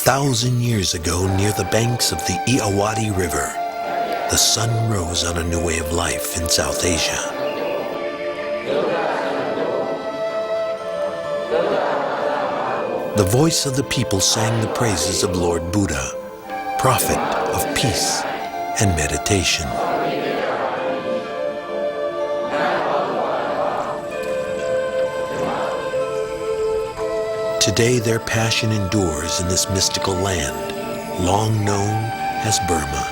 1,000 years ago, near the banks of the Irrawaddy River, the sun rose on a new way of life in South Asia. The voice of the people sang the praises of Lord Buddha, prophet of peace and meditation. Today their passion endures in this mystical land, long known as Burma.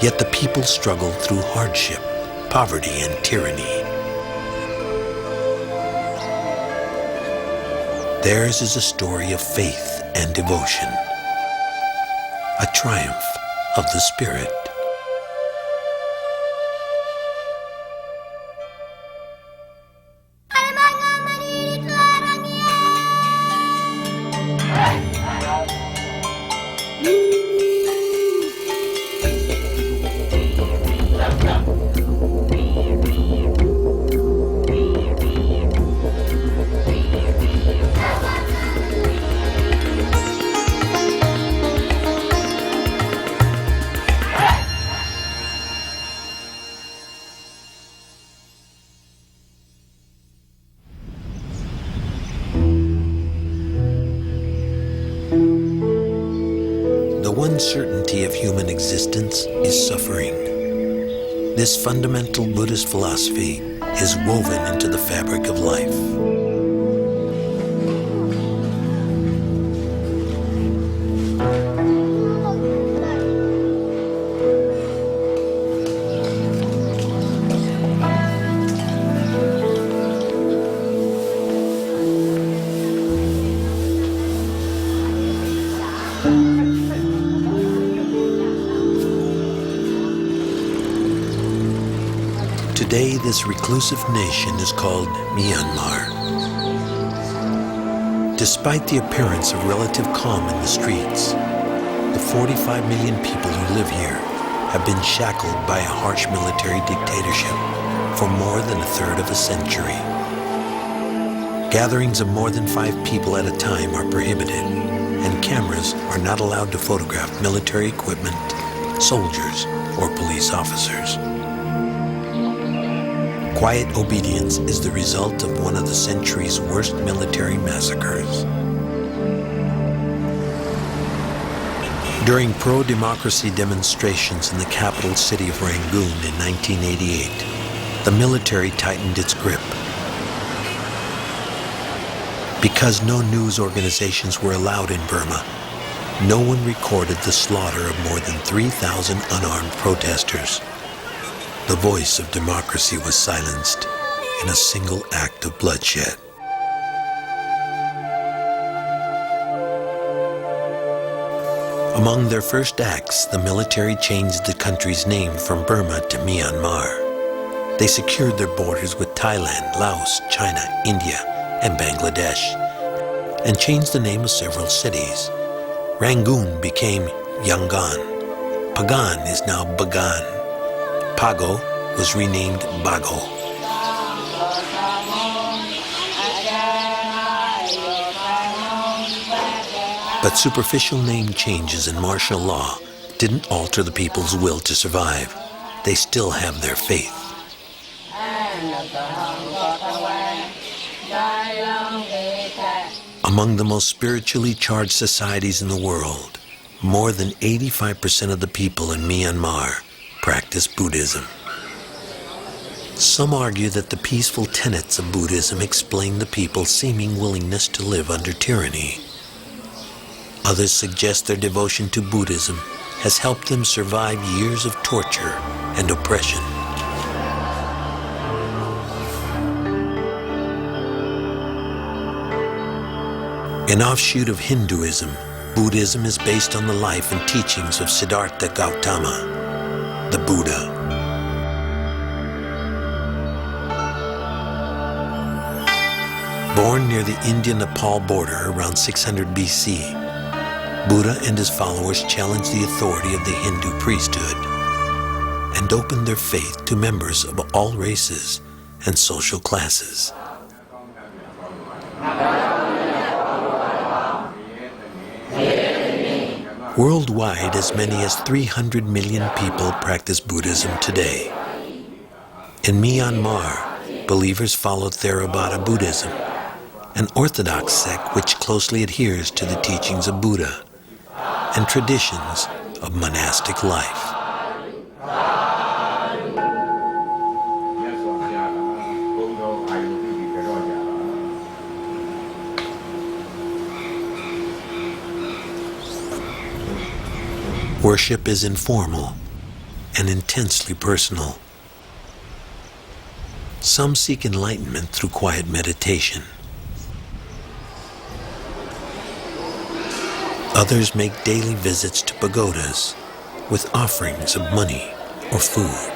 Yet the people struggle through hardship, poverty, and tyranny. Theirs is a story of faith and devotion, a triumph of the spirit. The one certainty of human existence is suffering. This fundamental Buddhist philosophy is woven into the fabric of life. Today, this reclusive nation is called Myanmar. Despite the appearance of relative calm in the streets, the 45 million people who live here have been shackled by a harsh military dictatorship for more than a third of a century. Gatherings of more than 5 people at a time are prohibited, and cameras are not allowed to photograph military equipment, soldiers, or police officers. Quiet obedience is the result of one of the century's worst military massacres. During pro-democracy demonstrations in the capital city of Rangoon in 1988, the military tightened its grip. Because no news organizations were allowed in Burma, no one recorded the slaughter of more than 3,000 unarmed protesters. The voice of democracy was silenced in a single act of bloodshed. Among their first acts, the military changed the country's name from Burma to Myanmar. They secured their borders with Thailand, Laos, China, India, and Bangladesh, and changed the name of several cities. Rangoon became Yangon. Pagan is now Bagan. Pago was renamed Bago. But superficial name changes in martial law didn't alter the people's will to survive. They still have their faith. Among the most spiritually charged societies in the world, more than 85% of the people in Myanmar practice Buddhism. Some argue that the peaceful tenets of Buddhism explain the people's seeming willingness to live under tyranny. Others suggest their devotion to Buddhism has helped them survive years of torture and oppression. An offshoot of Hinduism, Buddhism is based on the life and teachings of Siddhartha Gautama, the Buddha. Born near the India-Nepal border around 600 BC, Buddha and his followers challenged the authority of the Hindu priesthood and opened their faith to members of all races and social classes. Worldwide, as many as 300 million people practice Buddhism today. In Myanmar, believers follow Theravada Buddhism, an orthodox sect which closely adheres to the teachings of Buddha and traditions of monastic life. Worship is informal and intensely personal. Some seek enlightenment through quiet meditation. Others make daily visits to pagodas with offerings of money or food.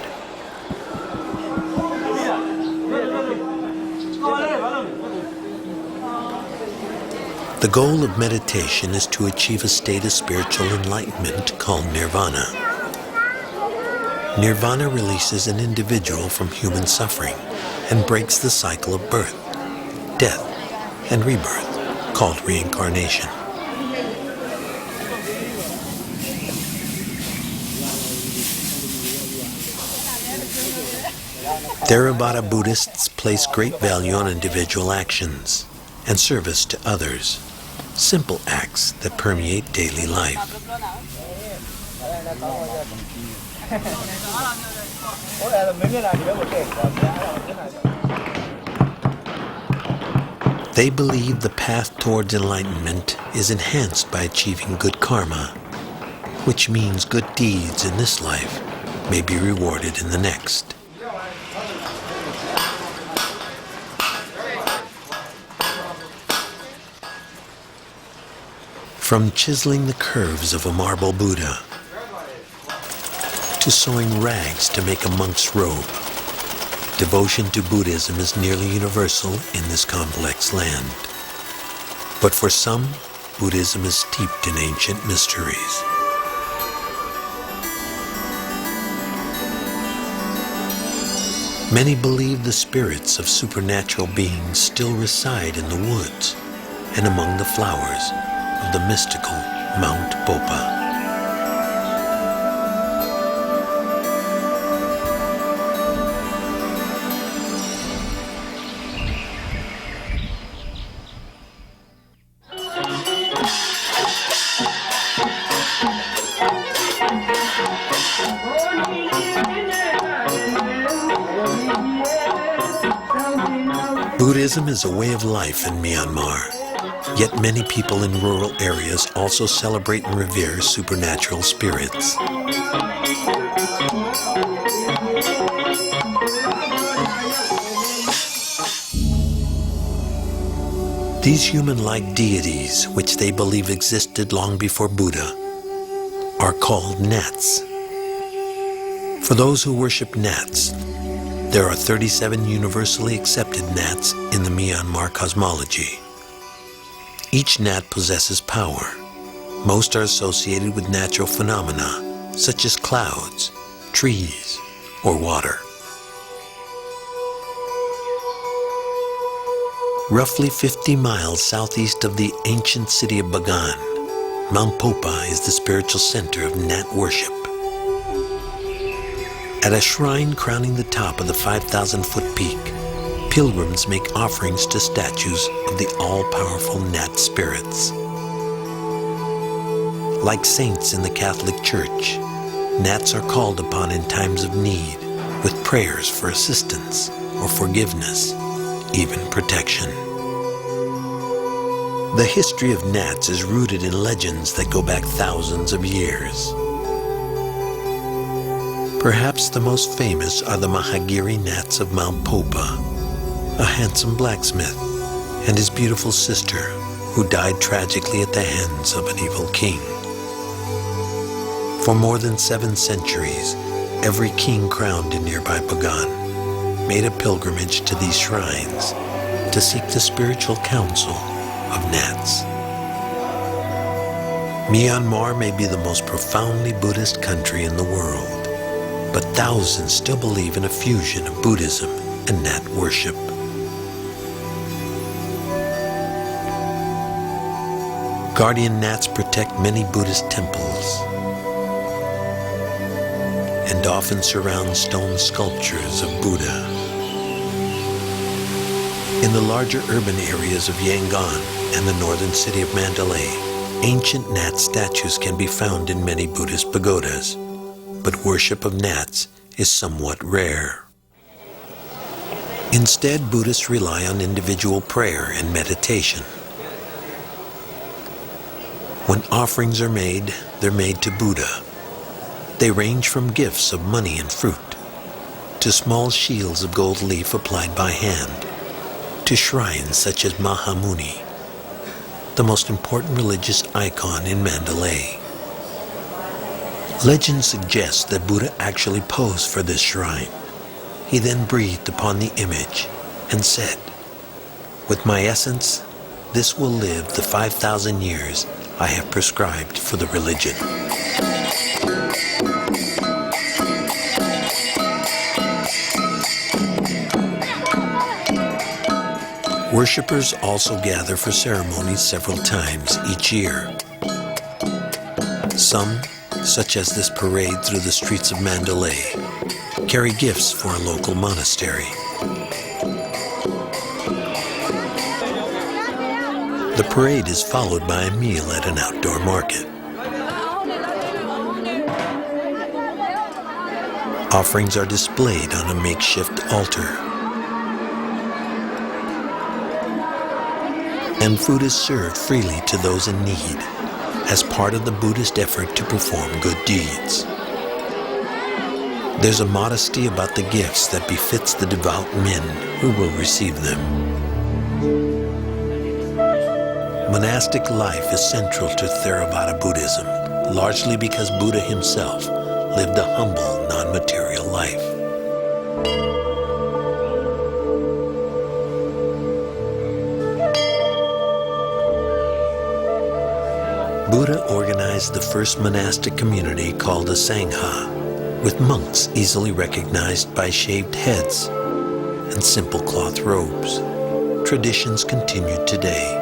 The goal of meditation is to achieve a state of spiritual enlightenment called nirvana. Nirvana releases an individual from human suffering and breaks the cycle of birth, death, and rebirth, called reincarnation. Theravada Buddhists place great value on individual actions and service to others, simple acts that permeate daily life. They believe the path towards enlightenment is enhanced by achieving good karma, which means good deeds in this life may be rewarded in the next. From chiseling the curves of a marble Buddha to sewing rags to make a monk's robe, devotion to Buddhism is nearly universal in this complex land. But for some, Buddhism is steeped in ancient mysteries. Many believe the spirits of supernatural beings still reside in the woods and among the flowers of the mystical Mount Popa. Buddhism is a way of life in Myanmar. Yet many people in rural areas also celebrate and revere supernatural spirits. These human-like deities, which they believe existed long before Buddha, are called nats. For those who worship nats, there are 37 universally accepted nats in the Myanmar cosmology. Each nat possesses power. Most are associated with natural phenomena, such as clouds, trees, or water. Roughly 50 miles southeast of the ancient city of Bagan, Mount Popa is the spiritual center of nat worship. At a shrine crowning the top of the 5,000-foot peak, pilgrims make offerings to statues of the all-powerful nat spirits. Like saints in the Catholic Church, nats are called upon in times of need with prayers for assistance or forgiveness, even protection. The history of nats is rooted in legends that go back thousands of years. Perhaps the most famous are the Mahagiri nats of Mount Popa, a handsome blacksmith, and his beautiful sister, who died tragically at the hands of an evil king. For more than 7 centuries, every king crowned in nearby Bagan made a pilgrimage to these shrines to seek the spiritual counsel of nats. Myanmar may be the most profoundly Buddhist country in the world, but thousands still believe in a fusion of Buddhism and nat worship. Guardian gnats protect many Buddhist temples and often surround stone sculptures of Buddha. In the larger urban areas of Yangon and the northern city of Mandalay, ancient gnat statues can be found in many Buddhist pagodas, but worship of gnats is somewhat rare. Instead, Buddhists rely on individual prayer and meditation. When offerings are made, they're made to Buddha. They range from gifts of money and fruit, to small shields of gold leaf applied by hand, to shrines such as Mahamuni, the most important religious icon in Mandalay. Legend suggests that Buddha actually posed for this shrine. He then breathed upon the image and said, "With my essence, this will live the 5,000 years I have prescribed for the religion." Worshippers also gather for ceremonies several times each year. Some, such as this parade through the streets of Mandalay, carry gifts for a local monastery. The parade is followed by a meal at an outdoor market. Offerings are displayed on a makeshift altar, and food is served freely to those in need as part of the Buddhist effort to perform good deeds. There's a modesty about the gifts that befits the devout men who will receive them. Monastic life is central to Theravada Buddhism, largely because Buddha himself lived a humble, non-material life. Buddha organized the first monastic community called a Sangha, with monks easily recognized by shaved heads and simple cloth robes. Traditions continue today.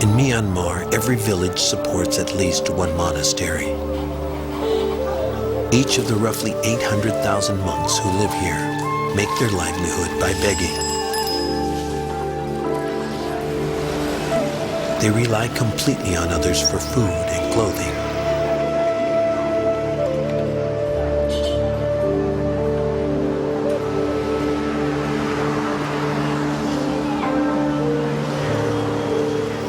In Myanmar, every village supports at least one monastery. Each of the roughly 800,000 monks who live here make their livelihood by begging. They rely completely on others for food and clothing.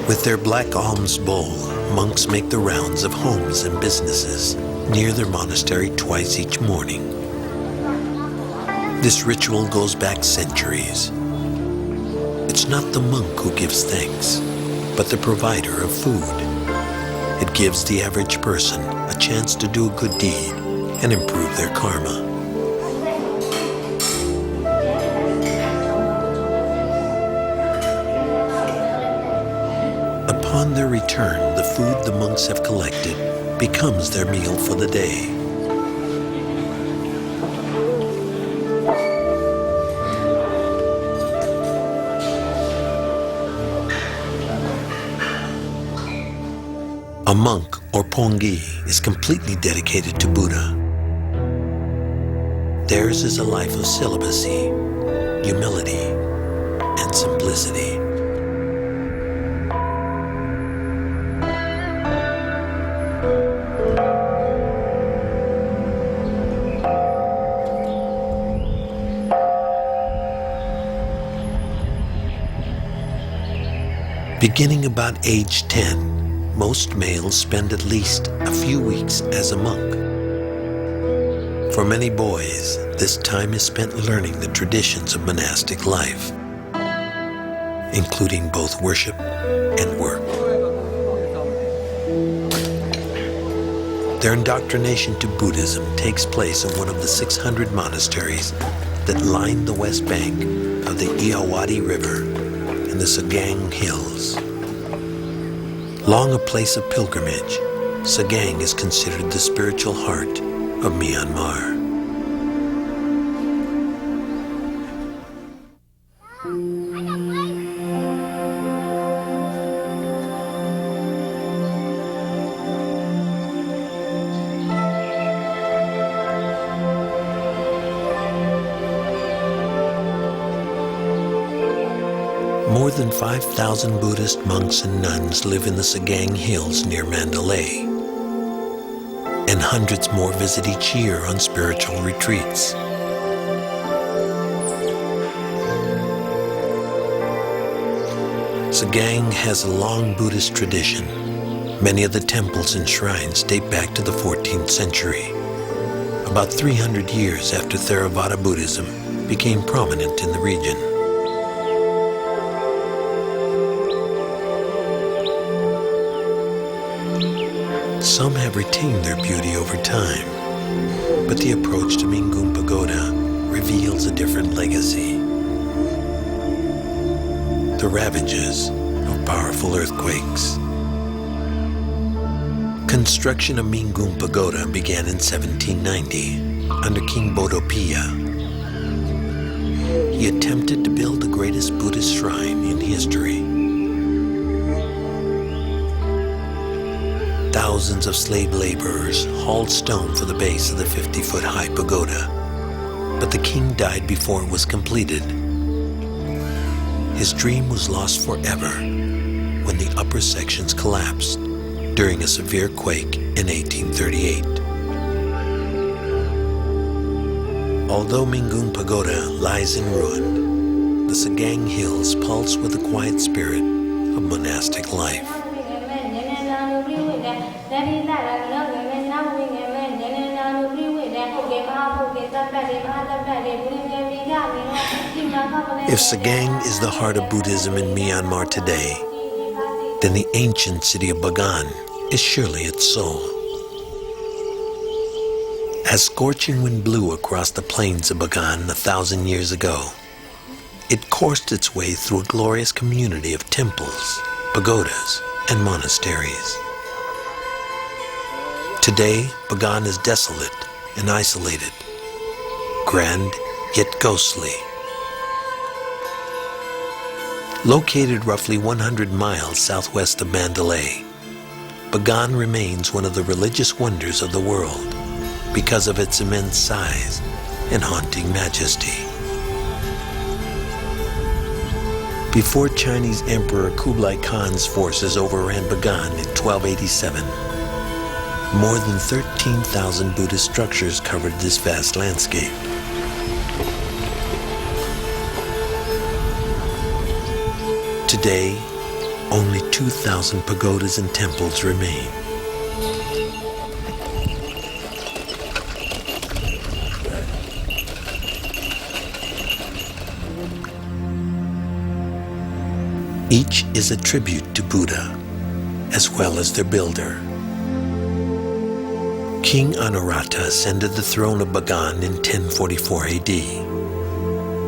With their black alms bowl, monks make the rounds of homes and businesses near their monastery twice each morning. This ritual goes back centuries. It's not the monk who gives thanks, but the provider of food. It gives the average person a chance to do a good deed and improve their karma. Upon their return, the food the monks have collected becomes their meal for the day. A monk, or pongi, is completely dedicated to Buddha. Theirs is a life of celibacy, humility, and simplicity. Beginning about age 10, most males spend at least a few weeks as a monk. For many boys, this time is spent learning the traditions of monastic life, including both worship and work. Their indoctrination to Buddhism takes place in one of the 600 monasteries that line the west bank of the Irrawaddy River in the Shwedagon Hills. Long a place of pilgrimage, Shwedagon is considered the spiritual heart of Myanmar. 5,000 Buddhist monks and nuns live in the Shwedagon Hills near Mandalay, and hundreds more visit each year on spiritual retreats. Shwedagon has a long Buddhist tradition. Many of the temples and shrines date back to the 14th century, about 300 years after Theravada Buddhism became prominent in the region. Some have retained their beauty over time, but the approach to Shwedagon Pagoda reveals a different legacy. The ravages of powerful earthquakes. Construction of Shwedagon Pagoda began in 1790 under King Bodopia. He attempted to build the greatest Buddhist shrine in history. Thousands of slave laborers hauled stone for the base of the 50-foot-high pagoda, but the king died before it was completed. His dream was lost forever when the upper sections collapsed during a severe quake in 1838. Although Shwedagon Pagoda lies in ruin, the Shwedagon Hills pulse with the quiet spirit of monastic life. If Shwedagon is the heart of Buddhism in Myanmar today, then the ancient city of Bagan is surely its soul. As scorching wind blew across the plains of Bagan 1,000 years ago, it coursed its way through a glorious community of temples, pagodas, and monasteries. Today, Bagan is desolate and isolated, grand yet ghostly. Located roughly 100 miles southwest of Mandalay, Bagan remains one of the religious wonders of the world because of its immense size and haunting majesty. Before Chinese Emperor Kublai Khan's forces overran Bagan in 1287, more than 13,000 Buddhist structures covered this vast landscape. Today, only 2,000 pagodas and temples remain. Each is a tribute to Buddha, as well as their builder. King Anurata ascended the throne of Bagan in 1044 AD.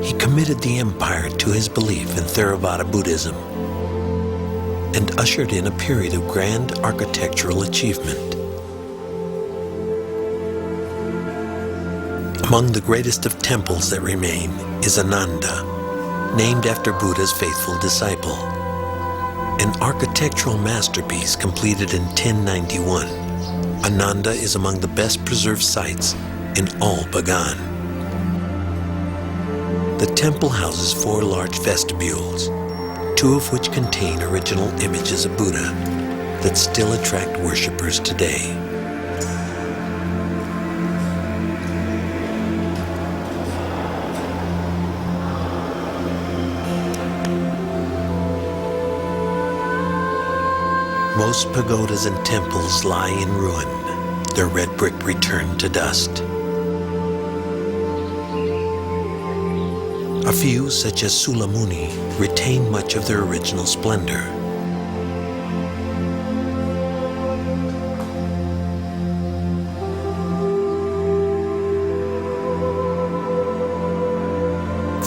He committed the empire to his belief in Theravada Buddhism and ushered in a period of grand architectural achievement. Among the greatest of temples that remain is Ananda, named after Buddha's faithful disciple, an architectural masterpiece completed in 1091. Ananda is among the best preserved sites in all Bagan. The temple houses 4 large vestibules, 2 of which contain original images of Buddha that still attract worshippers today. Most pagodas and temples lie in ruin, their red brick returned to dust. A few, such as Sulamuni, retain much of their original splendor.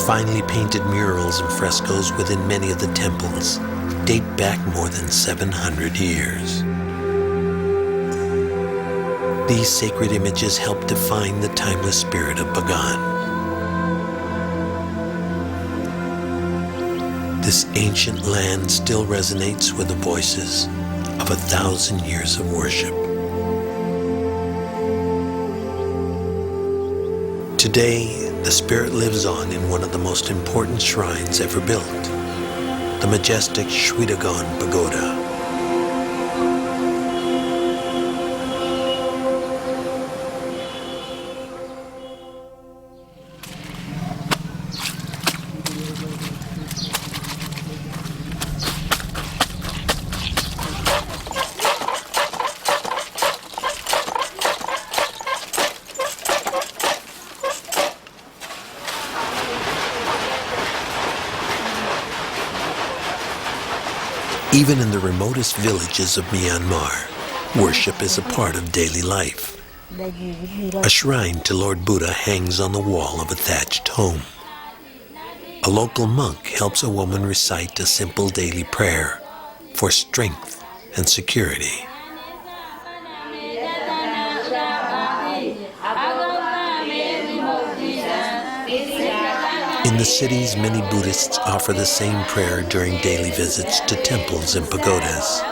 Finely painted murals and frescoes within many of the temples date back more than 700 years. These sacred images help define the timeless spirit of Bagan. This ancient land still resonates with the voices of 1,000 years of worship. Today, the spirit lives on in one of the most important shrines ever built, the majestic Shwedagon Pagoda. Even in the remotest villages of Myanmar, worship is a part of daily life. A shrine to Lord Buddha hangs on the wall of a thatched home. A local monk helps a woman recite a simple daily prayer for strength and security. In the cities, many Buddhists offer the same prayer during daily visits to temples and pagodas.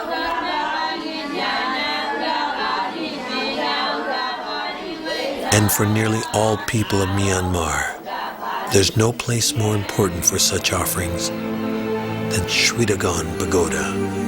And for nearly all people of Myanmar, there's no place more important for such offerings than Shwedagon Pagoda.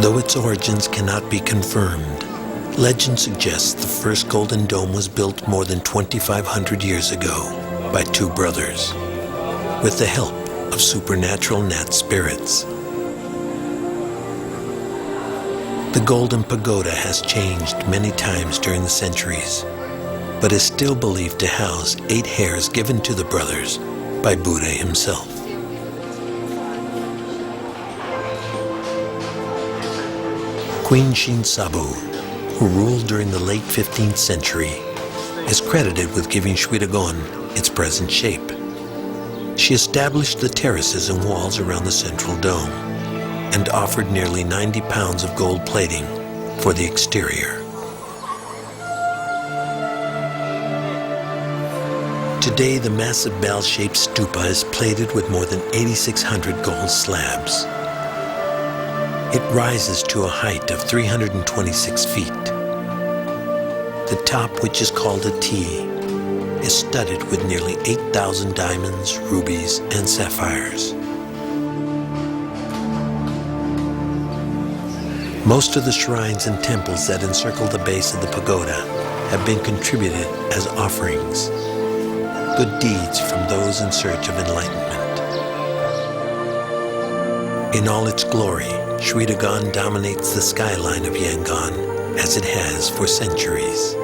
Though its origins cannot be confirmed, legend suggests the first golden dome was built more than 2,500 years ago by two brothers, with the help of supernatural Nat spirits. The Golden Pagoda has changed many times during the centuries, but is still believed to house 8 hairs given to the brothers by Buddha himself. Queen Shinsabu, who ruled during the late 15th century, is credited with giving Shwedagon its present shape. She established the terraces and walls around the central dome and offered nearly 90 pounds of gold plating for the exterior. Today, the massive bell-shaped stupa is plated with more than 8,600 gold slabs. It rises to a height of 326 feet. The top, which is called a T, is studded with nearly 8,000 diamonds, rubies, and sapphires. Most of the shrines and temples that encircle the base of the pagoda have been contributed as offerings, good deeds from those in search of enlightenment. In all its glory, Shwedagon dominates the skyline of Yangon as it has for centuries.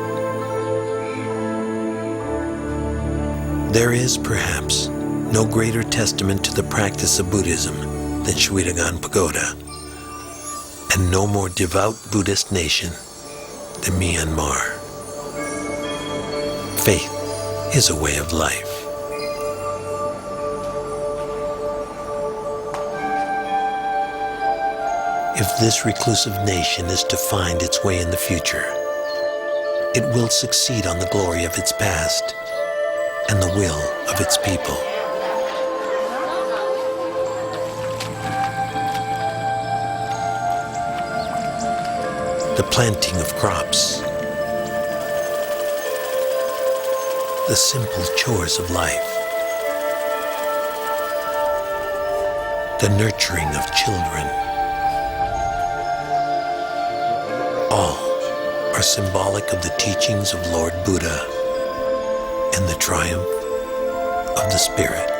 There is, perhaps, no greater testament to the practice of Buddhism than Shwedagon Pagoda, and no more devout Buddhist nation than Myanmar. Faith is a way of life. If this reclusive nation is to find its way in the future, it will succeed on the glory of its past and the will of its people. The planting of crops, the simple chores of life, the nurturing of children, all are symbolic of the teachings of Lord Buddha and the triumph of the Spirit.